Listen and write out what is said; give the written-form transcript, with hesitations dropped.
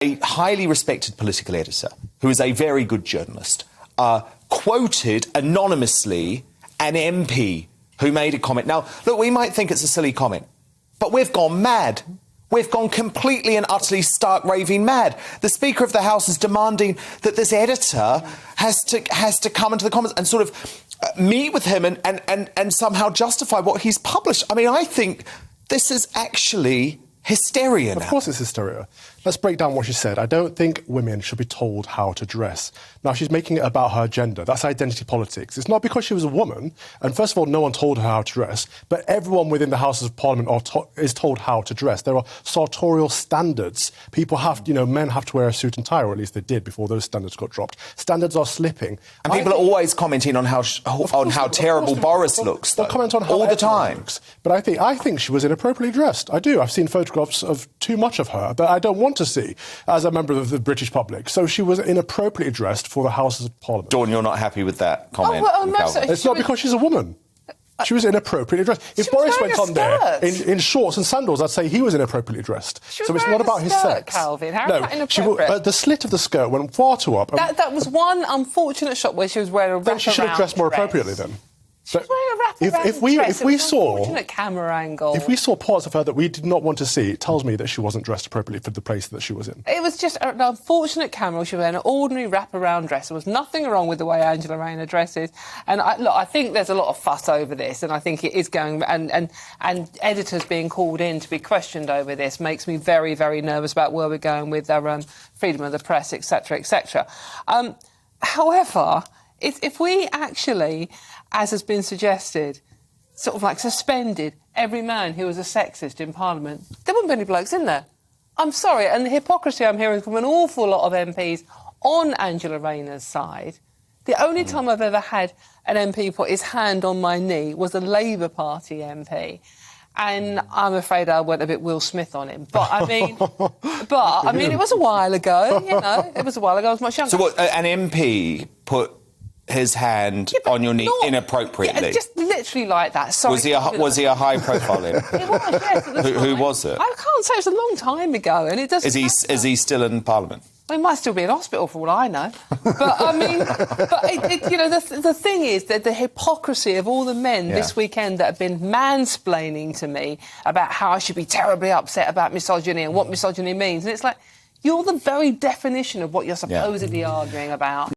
A highly respected political editor, who is a very good journalist, quoted anonymously an MP who made a comment. Now, look, we might think it's a silly comment, but we've gone mad. We've gone completely and utterly stark raving mad. The Speaker of the House is demanding that this editor has to come into the comments and sort of meet with him and somehow justify what he's published. I mean, I think this is actually hysteria now. Of course it's hysteria. Let's break down what she said. I don't think women should be told how to dress. Now, she's making it about her gender. That's identity politics. It's not because she was a woman, and first of all, no one told her how to dress, but everyone within the Houses of Parliament is told how to dress. There are sartorial standards. People have, men have to wear a suit and tie, or at least they did before those standards got dropped. Standards are slipping. And people are always commenting on how terrible Boris looks, though. They'll comment on how all the time. Looks. But I think she was inappropriately dressed. I do. I've seen photographs of too much of her that I don't want to see as a member of the British public. So she was inappropriately dressed for the Houses of Parliament. Dawn, you're not happy with that comment? It's not because she's a woman. She was inappropriately dressed. If Boris went on there in shorts and sandals, I'd say he was inappropriately dressed. So it's not about his sex. Calvin, how is that inappropriate? The slit of the skirt went far too up. That was one unfortunate shot where she was wearing a wraparound dress. Then she should have dressed more appropriately then. She was wearing a wraparound dress. If we saw unfortunate camera angle. If we saw parts of her that we did not want to see, it tells me that she wasn't dressed appropriately for the place that she was in. It was just an unfortunate camera. She was wearing an ordinary wraparound dress. There was nothing wrong with the way Angela Rayner dresses. And I think there's a lot of fuss over this, and I think it is going... And editors being called in to be questioned over this makes me very, very nervous about where we're going with our freedom of the press, etc., etc. However, if we actually, as has been suggested, sort of like suspended every man who was a sexist in Parliament, there wouldn't be any blokes in there. I'm sorry, and the hypocrisy I'm hearing from an awful lot of MPs on Angela Rayner's side. The only time I've ever had an MP put his hand on my knee was a Labour Party MP. And I'm afraid I went a bit Will Smith on him. But, I mean, it was a while ago, It was a while ago. I was much younger. So what, an MP put his hand on your knee inappropriately? Yeah, just literally like that. Sorry. Was he a high-profile MP? He was, yes. At the time. Who was it? I can't say. It was a long time ago, and it doesn't. Is he still in Parliament? Well, he might still be in hospital for all I know. But I mean, the thing is that the hypocrisy of all the men this weekend that have been mansplaining to me about how I should be terribly upset about misogyny and what misogyny means, and it's like you're the very definition of what you're supposedly arguing about.